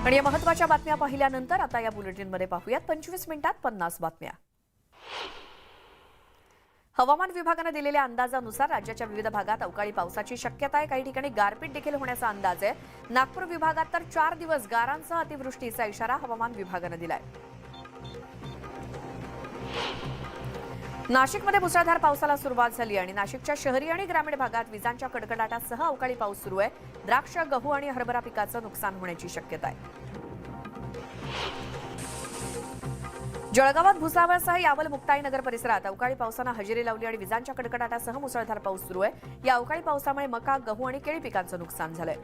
आणि या महत्त्वाच्या बातम्या पाहिल्यानंतर आता या बुलेटिनमध्ये पाहूयात 25 मिनिटात 50 बातम्या। हवामान विभागाने दिलेल्या अंदाजानुसार राज्याच्या विविध भागात अवकाळी पावसाची शक्यता आहे। काही ठिकाणी गारपीट देखील होण्याचा अंदाज आहे। नागपूर विभागात तर 4 दिवस गारांसह अतिवृष्टीचा इशारा हवामान विभागाने दिलाय। नाशिकमध्ये मुसळधार पावसाला सुरुवात झाली आणि नाशिकच्या शहरी आणि ग्रामीण भागात विजांच्या कडकडाटासह अवकाळी पाऊस सुरू आहे। द्राक्ष, गहू आणि हरभरा पिकाचं नुकसान होण्याची शक्यता आहे। जळगावात भुसावळसह यावल मुक्ताईनगर परिसरात अवकाळी पावसानं हजेरी लावली आणि विजांच्या कडकडाटासह मुसळधार पाऊस सुरू आहे। या अवकाळी पावसामुळे मका, गहू आणि केळी पिकांचं नुकसान झालंय।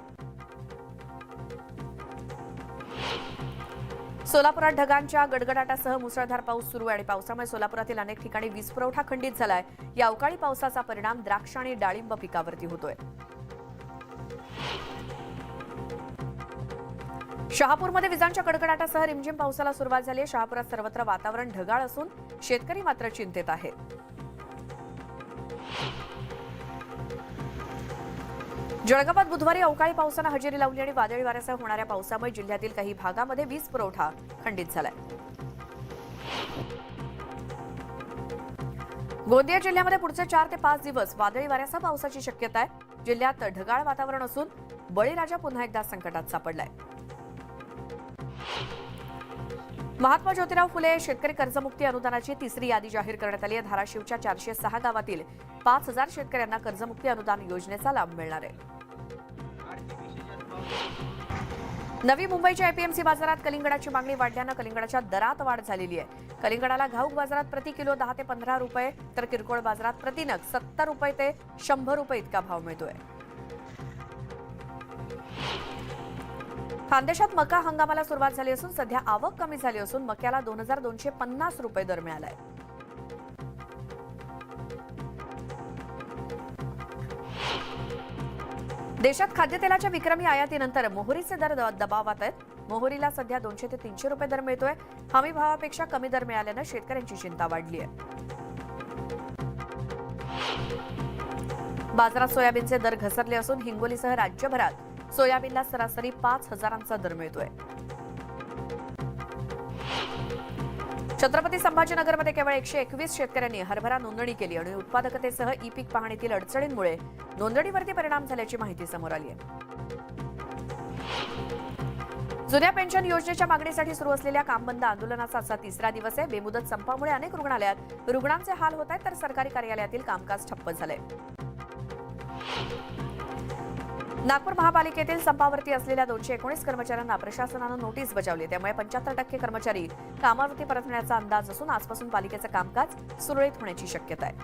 सोलापुरात ढगांच्या गडगडाटासह मुसळधार पाऊस सुरू आहे आणि पावसामुळे सोलापुरातील अनेक ठिकाणी वीज पुरवठा खंडित झालाय। या अवकाळी पावसाचा परिणाम द्राक्ष आणि डाळिंब पिकावरती होतोय। शहापूरमध्ये विजांच्या कडकडाटासह रिमझिम पावसाला सुरुवात झाली आहे। शहापुरात सर्वत्र वातावरण ढगाळ असून शेतकरी मात्र चिंतेत आहेत। जळगावात बुधवारी अवकाळी पावसानं हजेरी लावली आणि वादळी वाऱ्यासह होणाऱ्या पावसामुळे जिल्ह्यातील काही भागामध्ये वीज पुरवठा खंडित झालाय। गोंदिया जिल्ह्यामध्ये पुढचे 4 ते 5 दिवस वादळी वाऱ्यासह पावसाची शक्यता आहे। जिल्ह्यात ढगाळ वातावरण असून बळीराजा पुन्हा एकदा संकटात सापडलाय। महात्मा ज्योतिराव फुले शेतकरी कर्जमुक्ती अनुदानाची तिसरी यादी जाहीर करण्यात आली आहे। धाराशिवच्या 406 गावातील 5000 शेतकऱ्यांना कर्जमुक्ती अनुदान योजनेचा लाभ मिळणार आहे। नवी मुंबईच्या एपीएमसी बाजारात कलिंगडाची मागणी वाढल्यानं कलिंगडाच्या दरात वाढ झालेली आहे। कलिंगडाला घाऊक बाजारात प्रति किलो 10 ते 15 रुपये तर किरकोळ बाजारात प्रतिनग 70 रुपये ते 100 रुपये इतका भाव मिळतोय। खानदेशात मका हंगामाला सुरुवात झाली असून सध्या आवक कमी झाली असून मक्याला 2250 रुपये दर मिळालाय। देशात खाद्यतेलाच्या विक्रमी आयातीनंतर मोहरीचे दर दबावात आहेत। मोहरीला सध्या 200 ते 300 रुपये दर मिळतोय। हमी भावापेक्षा कमी दर मिळाल्यानं शेतकऱ्यांची चिंता वाढली आहे। बाजारात सोयाबीनचे दर घसरले असून हिंगोलीसह राज्यभरात सोयाबीनला सरासरी 5000चा दर मिळतोय। छत्रपती संभाजीनगरमध्ये केवळ 121 शेतकऱ्यांनी हरभरा नोंदणी केली आणि उत्पादकतेसह ई पीक पाहणीतील अडचणींमुळे नोंदणीवरती परिणाम झाल्याची माहिती समोर आली आहे। जुन्या पेन्शन योजनेच्या मागणीसाठी सुरू असलेल्या कामबंद आंदोलनाचा आजचा 3रा दिवस आहे। बेमुदत संपामुळे अनेक रुग्णालयात रुग्णांचे हाल होत आहेत तर सरकारी कार्यालयातील कामकाज ठप्प झालंय। नागपूर महापालिकेतील संपावरती असलेल्या 219 कर्मचाऱ्यांना प्रशासनानं नोटीस बजावली। त्यामुळे 75% कर्मचारी कामावरती परतण्याचा अंदाज असून आजपासून पालिकेचं कामकाज सुरळीत होण्याची शक्यता आहे।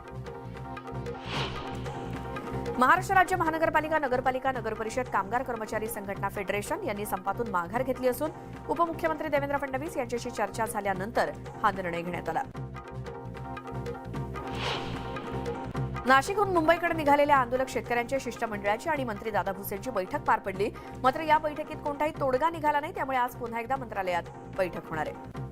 महाराष्ट्र राज्य महानगरपालिका, नगरपालिका, नगरपरिषद, कामगार कर्मचारी संघटना फेडरेशन यांनी संपातून माघार घेतली असून उपमुख्यमंत्री देवेंद्र फडणवीस यांच्याशी चर्चा झाल्यानंतर हा निर्णय घेण्यात आला। नाशिकहून मुंबईकडे निघालेल्या आंदोलक शेतकऱ्यांच्या शिष्टमंडळाची आणि मंत्री दादा भुसेंची बैठक पार पडली। मात्र या बैठकीत कोणताही तोडगा निघाला नाही। त्यामुळे आज पुन्हा एकदा मंत्रालयात बैठक होणार आहे।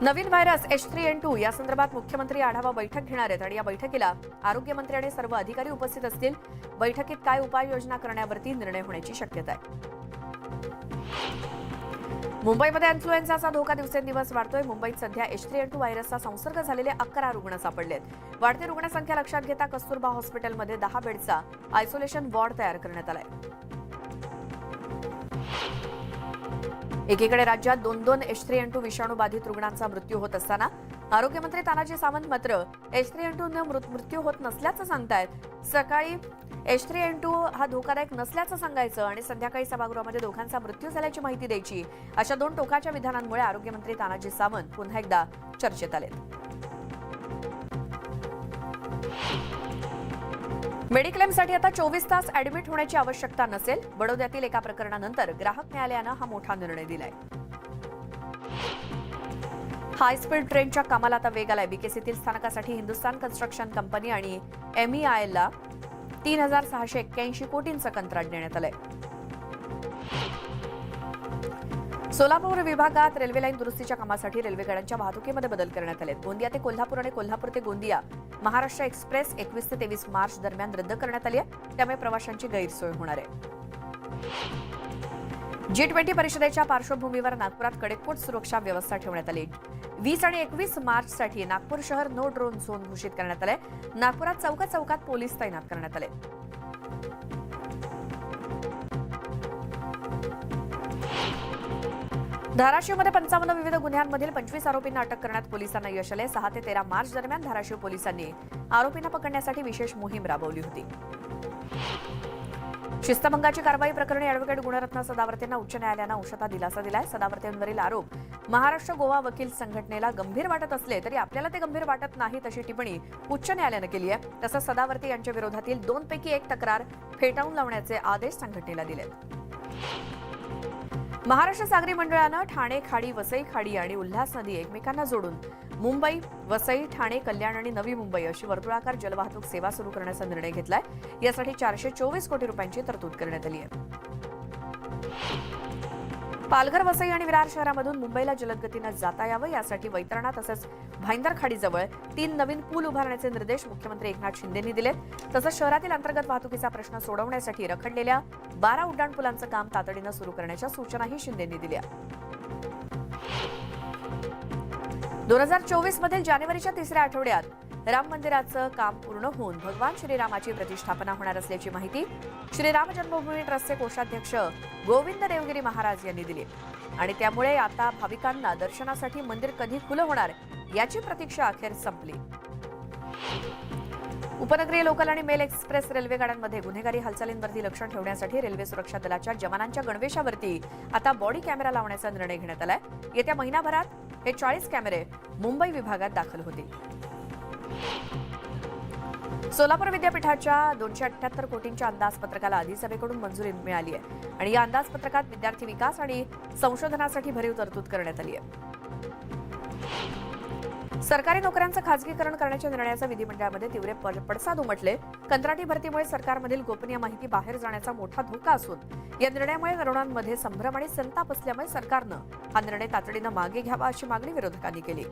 नवीन व्हायरस H3N2 या संदर्भात मुख्यमंत्री आढावा बैठक घेणार आहेत आणि या बैठकीला आरोग्यमंत्री आणि सर्व अधिकारी उपस्थित असतील। बैठकीत काय उपाययोजना करण्यावरती निर्णय होण्याची शक्यता आहे। मुंबईमध्ये इन्फ्लुएन्झाचा धोका दिवसेंदिवस वाढतोय। मुंबईत सध्या H3N2 व्हायरसचा संसर्ग झालेले 11 रुग्ण सापडलेत। वाढती रुग्णसंख्या लक्षात घेता कस्तुरबा हॉस्पिटलमध्ये 10 बेडचा आयसोलेशन वॉर्ड तयार करण्यात आलाय। एकीकडे राज्यात 2 H3N2 विषाणू बाधित रुग्णांचा मृत्यू होत असताना आरोग्यमंत्री तानाजी सावंत मात्र H3N2 ने मृत्यू होत नसल्याचं सांगतायत। सकाळी H3N2 हा धोकादायक नसल्याचं सांगायचं आणि संध्याकाळी सभागृहामध्ये दोघांचा मृत्यू झाल्याची माहिती द्यायची। अशा 2 टोकाच्या विधानांमुळे आरोग्यमंत्री तानाजी सावंत पुन्हा एकदा चर्चेत आलेत। मेडिक्लेमसाठी आता 24 तास ऍडमिट होण्याची आवश्यकता नसेल। बडोद्यातील एका प्रकरणानंतर ग्राहक न्यायालयानं हा मोठा निर्णय दिलाय। हाय स्पीड ट्रेनच्या कामाला आता वेग आलाय। बीकेसीतील स्थानकासाठी हिंदुस्थान कन्स्ट्रक्शन कंपनी आणि MEILला 3681 कोटींचं कंत्राट देण्यात आलंय। सोलापूर विभागात रेल्वे लाईन दुरुस्तीच्या कामासाठी रेल्वेगाड्यांच्या वाहतुकीमध्ये बदल करण्यात आले। गोंदिया ते कोल्हापूर आणि कोल्हापूर ते गोंदिया महाराष्ट्र एक्सप्रेस 21 ते 23 मार्च दरम्यान रद्द करण्यात आली आहे। त्यामुळे प्रवाशांची गैरसोय होणार आहे। G20 परिषदेच्या पार्श्वभूमीवर नागपुरात कडेकोट सुरक्षा व्यवस्था ठेवण्यात आली. 20 आणि 21 मार्चसाठी नागपूर शहर नो ड्रोन झोन घोषित करण्यात आले. नागपुरात चौकात पोलीस तैनात करण्यात आले. धाराशिवमध्ये 55 विविध गुन्ह्यांमधील 25 आरोपींना अटक करण्यात पोलिसांना यश आले. 6 ते 13 मार्च दरम्यान धाराशिव पोलिसांनी आरोपींना पकडण्यासाठी विशेष मोहीम राबवली होती. शिस्तभंगाची कारवाई प्रकरणी अॅडव्होकेट गुणरत्न सदावर्तेंना उच्च न्यायालयानं अंशतः दिलासा दिलाय. सदावर्तेंवरील आरोप महाराष्ट्र गोवा वकील संघटनेला गंभीर वाटत असले तरी आपल्याला ते गंभीर वाटत नाही अशी टिप्पणी उच्च न्यायालयानं केली आहे. तसंच सदावर्ते यांच्या विरोधातील 2 पैकी 1 तक्रार फेटाळून लावण्याचे आदेश संघटनेला दिले. महाराष्ट्र सागरी मंडळानं ठाणे खाडी, वसई खाडी आणि उल्हास नदी एकमेकांना जोडून मुंबई, वसई, ठाणे, कल्याण आणि नवी मुंबई अशी वर्तुळाकार जलवाहतूक सेवा सुरू करण्याचा निर्णय घेतलाय. यासाठी 424 कोटी रुपयांची तरतूद करण्यात आली आहे. पालघर, वसई आणि विरार शहरामधून मुंबईला जलद गतीनं जाता यावं यासाठी वैतरणा तसंच भाईंदर खाडीजवळ 3 नवीन पूल उभारण्याचे निर्देश मुख्यमंत्री एकनाथ शिंदेंनी दिले. तसंच शहरातील अंतर्गत वाहतुकीचा प्रश्न सोडवण्यासाठी रखडलेल्या 12 उड्डाणपुलांचं काम तातडीनं सुरू करण्याच्या सूचनाही शिंदेंनी दिल्या. 2024 मधील जानेवारीच्या 3ऱ्या आठवड्यात राम मंदिराचं काम पूर्ण होऊन भगवान श्रीरामाची प्रतिष्ठापना होणार असल्याची माहिती श्रीराम जन्मभूमी ट्रस्टचे कोषाध्यक्ष गोविंद देवगिरी महाराज यांनी दिली. आणि त्यामुळे आता भाविकांना दर्शनासाठी मंदिर कधी खुलं होणार याची प्रतीक्षा अखेर संपली. उपनगरीय लोकल आणि मेल एक्सप्रेस रेल्वे गाड्यांमध्ये गुन्हेगारी हालचालींवरती लक्ष ठेवण्यासाठी रेल्वे सुरक्षा दलाच्या जवानांच्या गणवेशावरती आता बॉडी कॅमेरा लावण्याचा निर्णय घेण्यात आलाय. येत्या महिनाभरात हे 40 कॅमेरे मुंबई विभागात दाखल होतील. सोलापूर विद्यापीठाच्या 278 कोटींच्या अंदाजपत्रकाला अधिसभेकडून मंजुरी मिळाली आहे आणि या अंदाजपत्रकात विद्यार्थी विकास आणि संशोधनासाठी भरीव तरतूद करण्यात आली आहे. सरकारी नोकऱ्यांचं खासगीकरण करण्याच्या निर्णयाचा विधिमंडळामध्ये तीव्र पडसाद उमटले. कंत्राटी भरतीमुळे सरकारमधील गोपनीय माहिती बाहेर जाण्याचा मोठा धोका असून या निर्णयामुळे तरुणांमध्ये संभ्रम आणि संताप असल्यामुळे सरकारनं हा निर्णय तातडीनं मागे घ्यावा अशी मागणी विरोधकांनी केली.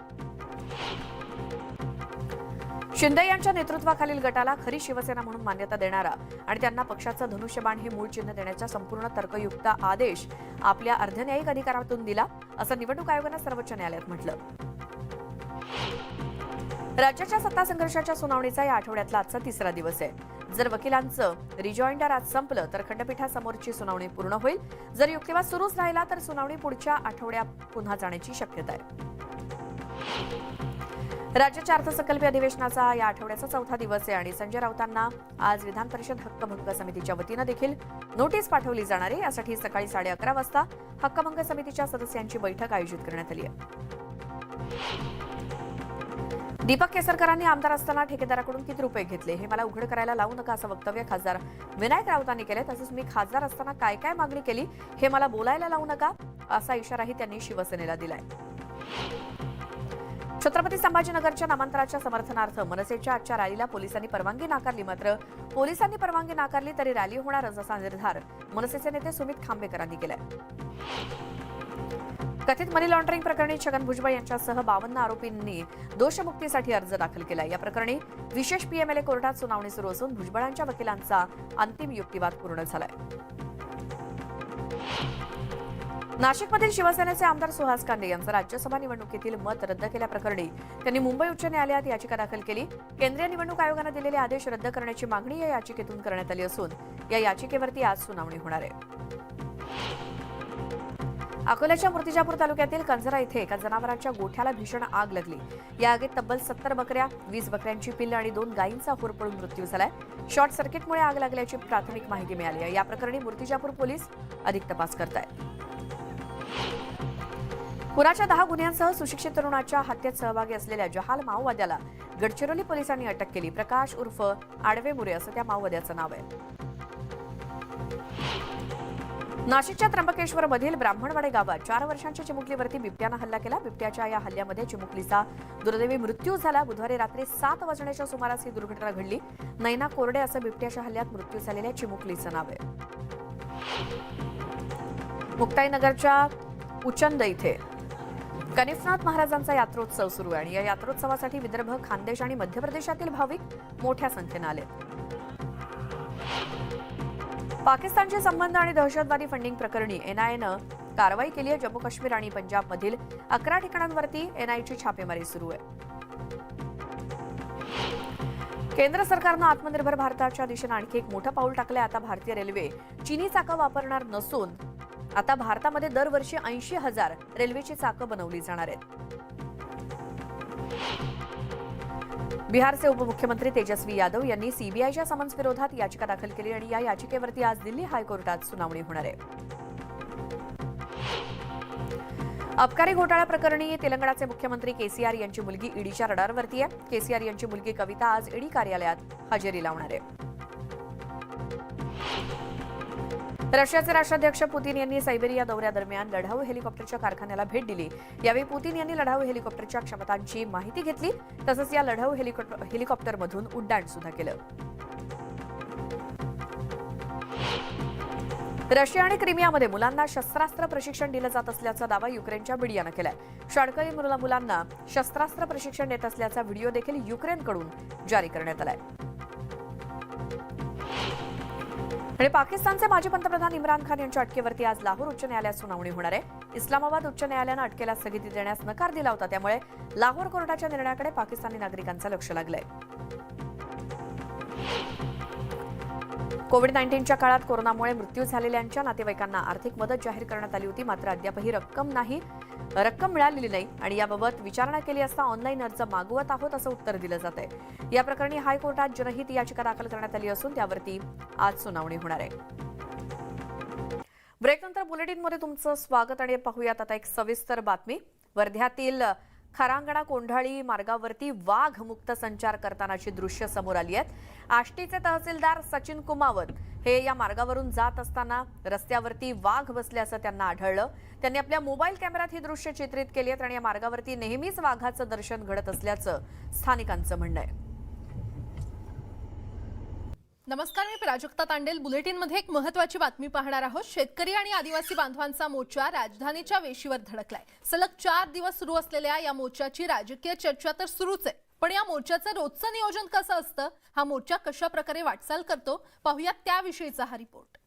शिंदे यांच्या नेतृत्वाखालील गटाला खरी शिवसेना म्हणून मान्यता देणारा आणि त्यांना पक्षाचं धनुष्यबाण हे मूळ चिन्ह देण्याचा संपूर्ण तर्कयुक्त आदेश आपल्या अर्धन्यायिक अधिकारातून दिला असं निवडणूक आयोगानं सर्वोच्च न्यायालयात म्हटलं. राज्याच्या सत्ता संघर्षाच्या सुनावणीचा या आठवड्यातला आजचा 3रा दिवस आहे. जर वकिलांचं रिजॉइंडर आज संपलं तर खंडपीठासमोरची सुनावणी पूर्ण होईल. जर युक्तिवाद सुरूच राहिला तर सुनावणी पुढच्या आठवड्यात पुन्हा जाण्याची शक्यता आहे. राज्याच्या अर्थसंकल्पीय अधिवेशनाचा या आठवड्याचा 4था दिवस आहे आणि संजय राऊतांना आज विधान परिषद हक्कभंग समितीच्या वतीनं देखील नोटीस पाठवली जाणार आहे. यासाठी सकाळी 11:30 वाजता हक्कभंग समितीच्या सदस्यांची बैठक आयोजित करण्यात आली आहे. दीपक केसरकरांनी आमदार असताना ठेकेदाराकडून किती रुपये घेतले हे मला उघड करायला लावू नका असं वक्तव्य खासदार विनायक राऊतांनी केलं. तसंच मी खासदार असताना काय काय मागणी केली हे मला बोलायला लावू नका असा इशाराही त्यांनी शिवसेनेला दिलाय. छत्रपती संभाजीनगरच्या नामांतराच्या समर्थनार्थ मनसेच्या आजच्या रॅलीला पोलिसांनी परवानगी नाकारली. मात्र पोलिसांनी परवानगी नाकारली तरी रॅली होणारच असा निर्धार मनसेचे नेते सुमित खांबेकरांनी केलाय. कथित मनी लॉन्ड्रिंग प्रकरणी छगन भुजबळ यांच्यासह 52 आरोपींनी दोषमुक्तीसाठी अर्ज दाखल केला. या प्रकरणी विशेष पीएमएलए कोर्टात सुनावणी सुरू असून भुजबळांच्या वकिलांचा अंतिम युक्तिवाद पूर्ण झालाय. नाशिकमधील शिवसेनेचे आमदार सुहास कांदे यांचं राज्यसभा निवडणुकीतील मत रद्द केल्याप्रकरणी त्यांनी मुंबई उच्च न्यायालयात याचिका दाखल केली. केंद्रीय निवडणूक आयोगानं दिलेले आदेश रद्द करण्याची मागणी या याचिकेतून करण्यात आली असून या याचिकेवरती आज सुनावणी होणार आहे. अकोल्याच्या मूर्तिजापूर तालुक्यातील कंजरा इथे एका जनावरांच्या गोठ्याला भीषण आग लागली. या आगीत तब्बल 70 बकऱ्या, 20 बकऱ्यांची पिल्लं आणि 2 गायींचा होरपळून मृत्यू झालाय. शॉर्ट सर्किटमुळे आग लागल्याची प्राथमिक माहिती मिळाली आहे. या प्रकरणी मूर्तिजापूर पोलीस अधिक तपास करत आहेत. पुराच्या 10 गुन्ह्यांसह सुशिक्षित तरुणाच्या हत्येत सहभागी असलेल्या जहाल माओवाद्याला गडचिरोली पोलिसांनी अटक केली. प्रकाश उर्फ आडवे मुरे असं त्या माओवाद्याचं नाव आहे. नाशिकच्या त्र्यंबकेश्वरमधील ब्राह्मणवाडे गावात 4 वर्षांच्या चिमुकलीवरती बिबट्यानं हल्ला केला. बिबट्याच्या या हल्ल्यामध्ये चिमुकलीचा दुर्दैवी मृत्यू झाला. बुधवारी रात्री 7 वाजण्याच्या सुमारास ही दुर्घटना घडली. नैना कोरडे असं बिबट्याच्या हल्ल्यात मृत्यू झालेल्या चिमुकलीचं नाव आहे. मुक्ताईनगरच्या उचंद इथे कनिफनाथ महाराजांचा यात्रोत्सव सुरू आहे आणि या यात्रोत्सवासाठी विदर्भ, खानदेश आणि मध्य प्रदेशातील भाविक मोठ्या संख्येनं आले. पाकिस्तानचे संबंध आणि दहशतवादी फंडिंग प्रकरणी एनआयएनं कारवाई केली आहे. जम्मू काश्मीर आणि पंजाबमधील 11 ठिकाणांवरती एनआयएची छापेमारी सुरू आहे. केंद्र सरकारनं आत्मनिर्भर भारताच्या दिशेनं आणखी एक मोठं पाऊल टाकलंय. आता भारतीय रेल्वे चीनी चाकं वापरणार नसून आता भारतामध्ये दरवर्षी 80,000 रेल्वेची चाकं बनवली जाणार आहेत. बिहारचे उपमुख्यमंत्री तेजस्वी यादव यांनी सीबीआयच्या समन्स विरोधात याचिका दाखल केली आणि या याचिकेवरती आज दिल्ली हायकोर्टात सुनावणी होणार आहे. अबकारी घोटाळा प्रकरणी तेलंगणाचे मुख्यमंत्री केसीआर यांची मुलगी ईडीच्या रडारवरती आहे. केसीआर यांची मुलगी कविता आज ईडी कार्यालयात हजेरी लावणार आहे. रशियाचे राष्ट्राध्यक्ष पुतीन यांनी सायबेरिया दौऱ्यादरम्यान लढाऊ हेलिकॉप्टरच्या कारखान्याला भेट दिली. यावेळी पुतीन यांनी लढाऊ हेलिकॉप्टरच्या क्षमतांची माहिती घेतली. तसंच या लढाऊ हेलिकॉप्टरमधून उड्डाण सुद्धा केलं. रशिया आणि क्रिमियामध्ये मुलांना शस्त्रास्त्र प्रशिक्षण दिलं जात असल्याचा दावा युक्रेनच्या मीडियानं केलाय. शाळकरी मुलांना शस्त्रास्त्र प्रशिक्षण देत असल्याचा व्हिडिओ देखील युक्रेनकडून जारी करण्यात आलाय. आणि पाकिस्तानचे माजी पंतप्रधान इम्रान खान यांच्या अटकेवरती आज लाहोर उच्च न्यायालयात सुनावणी होणार आहे. इस्लामाबाद उच्च न्यायालयानं अटकेला स्थगिती देण्यास नकार दिला होता. त्यामुळे लाहोर कोर्टाच्या निर्णयाकडे पाकिस्तानी नागरिकांचं लक्ष लागलंय. कोविड-19च्या काळात कोरोनामुळे मृत्यू झालेल्यांच्या नातेवाईकांना आर्थिक मदत जाहीर करण्यात आली होती. मात्र अद्यापही रक्कम मिळालेली नाही आणि याबाबत विचारणा केली असता ऑनलाईन अर्ज मागवत आहोत असं उत्तर दिलं जात आहे. या प्रकरणी हायकोर्टात जनहित याचिका दाखल करण्यात आली असून त्यावरती आज सुनावणी होणार आहे. ब्रेकनंतर बुलेटिनमध्ये तुमचं स्वागत आणि पाहूयात आता एक सविस्तर बातमी. वर्ध्यातील खरांगणा कोंढाळी मार्गावरती वाघ मुक्त संचार करतानाची दृश्य समोर आली आहेत. आष्टीचे तहसीलदार सचिन कुमावत हे या मार्गावरून जात असताना रस्त्यावरती वाघ बसल्याचं त्यांना आढळलं. त्यांनी आपल्या मोबाईल कॅमेऱ्यात ही दृश्य चित्रित केली आहेत आणि या मार्गावरती नेहमीच वाघाचं दर्शन घडत असल्याचं स्थानिकांचं म्हणणं आहे. नमस्कार, मी प्राजक्ता तांडेल. बुलेटिनमध्ये एक महत्त्वाची बातमी पाहणार आहोत. शेतकरी आणि आदिवासी बांधवांचा मोर्चा राजधानीच्या वेशीवर धडकलाय. सलग 4 दिवस सुरू असलेल्या या मोर्चाची राजकीय चर्चा तर सुरूच आहे, पण या मोर्चाचं रोजचं नियोजन कसं असतं, हा मोर्चा कशा प्रकारे वाटचाल करतो, पाहूयात त्याविषयीचा हा रिपोर्ट.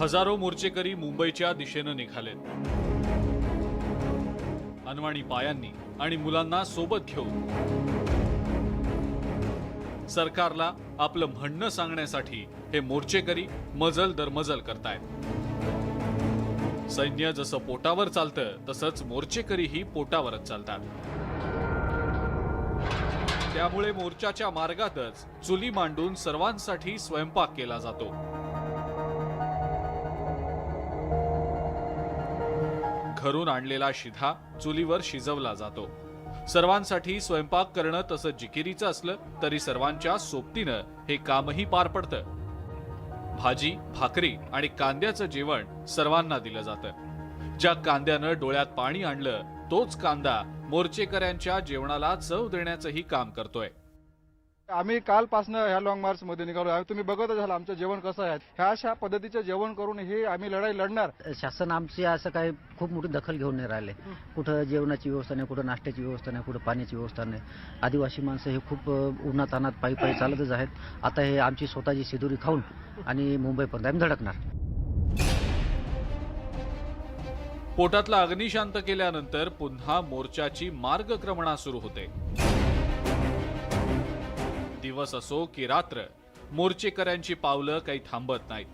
हजारो मोर्चेकरी मुंबईच्या दिशेनं निघालेत. अनवाणी पायांनी आणि मुलांना सोबत घेऊन सरकारला आपलं म्हणणं सांगण्यासाठी हे मोर्चेकरी मजल दर मजल करतायत. सैन्य जसं पोटावर चालतं तसंच मोर्चेकरीही पोटावरच चालतात. त्यामुळे मोर्चाच्या मार्गातच चुली मांडून सर्वांसाठी स्वयंपाक केला जातो. घरून आणलेला शिधा चुलीवर शिजवला जातो. सर्वांसाठी स्वयंपाक करणं तसं जिकिरीचं असलं तरी सर्वांच्या सोबतीनं हे कामही पार पडतं. भाजी, भाकरी आणि कांद्याचं जेवण सर्वांना दिलं जातं. ज्या कांद्यानं डोळ्यात पाणी आणलं तोच कांदा मोर्चेकऱ्यांच्या जेवणाला चव देण्याचंही काम करतोय. आम्ही कालपासून ह्या लॉंग मार्च मध्ये निघालो आहे. तुम्ही बघतच झालं आमचं जेवण कसं आहे. ह्या अशा पद्धतीचं जेवण करून हे आम्ही लढाई लढणार. शासन आमची असं काही खूप मोठी दखल घेऊन नाही राहिले. कुठं जेवणाची व्यवस्था नाही, कुठं नाश्त्याची व्यवस्था नाही, कुठं पाण्याची व्यवस्था नाही. आदिवासी माणसं हे खूप उन्हातानात पायी पायी चालतच आहेत. आता हे आमची स्वतःची सिदुरी खाऊन आणि मुंबईपर्यंत आम्ही धडकणार. पोटातला अग्निशांत केल्यानंतर पुन्हा मोर्चाची मार्गक्रमणा सुरू होते. दिवस असो की रात्र, मोर्चेकऱ्यांची पावलं काही थांबत नाहीत.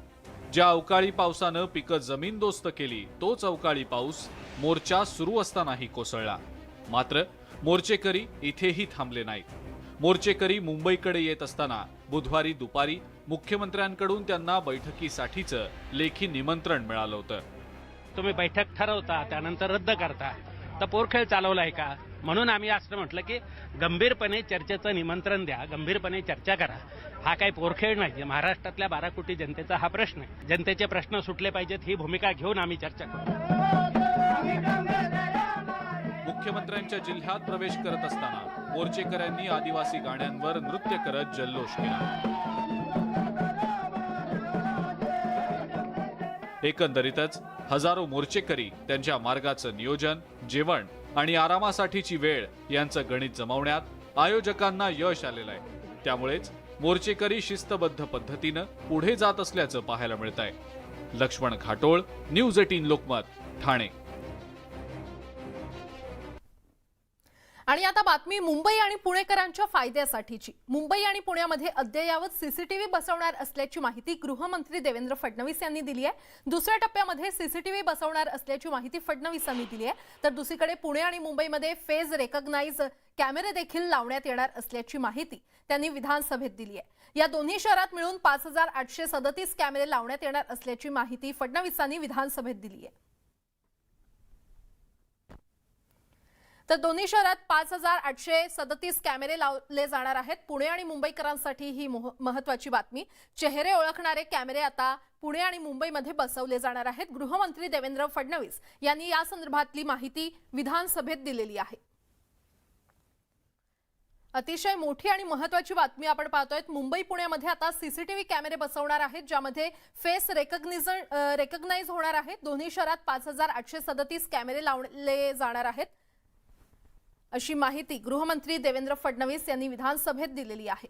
ज्या अवकाळी पावसानं पिकं जमीनदोस्त केली तोच अवकाळी पाऊस मोर्चा सुरू असतानाही कोसळला. मात्र मोर्चेकरी इथेही थांबले नाहीत. मोर्चेकरी मुंबईकडे येत असताना बुधवारी दुपारी मुख्यमंत्र्यांकडून त्यांना बैठकीसाठीचं लेखी निमंत्रण मिळालं होतं. तुम्ही बैठक ठरवता त्यानंतर रद्द करता, तर पोरखेळ चालवला आहे का? म्हणून आम्ही असं म्हटलं की गंभीरपणे चर्चेचं निमंत्रण द्या, गंभीरपणे चर्चा करा. हा काही पोरखेळ नाही. महाराष्ट्रातल्या 12 कोटी जनतेचा हा प्रश्न आहे. जनतेचे प्रश्न सुटले पाहिजेत ही भूमिका घेऊन आम्ही चर्चा करू. मुख्यमंत्र्यांच्या जिल्ह्यात प्रवेश करत असताना मोर्चेकऱ्यांनी आदिवासी गाण्यांवर नृत्य करत जल्लोष केला. एकंदरीतच हजारो मोर्चेकरी त्यांच्या मार्गाचं नियोजन, जेवण आणि आरामासाठीची वेळ यांचं गणित जमवण्यात आयोजकांना यश आलेलं आहे. त्यामुळेच मोर्चेकरी शिस्तबद्ध पद्धतीनं पुढे जात असल्याचं पाहायला मिळत आहे. लक्ष्मण घाटोळ, न्यूज 18 लोकमत, ठाणे. आणि आता बातमी मुंबई आणि पुणेकरांच्या फायद्यासाठीची. मुंबई आणि पुण्यामध्ये अद्ययावत सीसीटीव्ही बसवणार असल्याची माहिती गृहमंत्री देवेंद्र फडणवीस यांनी दिली आहे. दुसऱ्या टप्प्यामध्ये सीसीटीव्ही बसवणार असल्याची माहिती फडणवीसांनी दिली आहे. तर दुसरीकडे पुणे आणि मुंबईमध्ये फेस रेकॉग्नाइज कॅमेरे देखील लावण्यात येणार असल्याची माहिती त्यांनी विधानसभेत दिली आहे. या दोन्ही शहरात मिळून 5837 कॅमेरे लावण्यात येणार असल्याची माहिती फडणवीसांनी विधानसभेत दिली आहे. तर दोन्ही शहरात 5837 कॅमेरे लावले जाणार आहेत. पुणे आणि मुंबईकरांसाठी ही महत्त्वाची बातमी. चेहरे ओळखणारे कॅमेरे आता पुणे आणि मुंबईमध्ये बसवले जाणार आहेत. गृहमंत्री देवेंद्र फडणवीस यांनी या संदर्भातली माहिती विधानसभेत दिलेली आहे. अतिशय मोठी आणि महत्त्वाची बातमी आपण पाहतोय. मुंबई पुण्यामध्ये आता सीसीटीव्ही कॅमेरे बसवणार आहेत, ज्यामध्ये फेस रेकॉग्नाइज होणार आहेत. दोन्ही शहरात 5837 कॅमेरे लावले जाणार आहेत, अशी माहिती गृहमंत्री देवेंद्र फडणवीस यांनी विधानसभेत दिलेली आहे.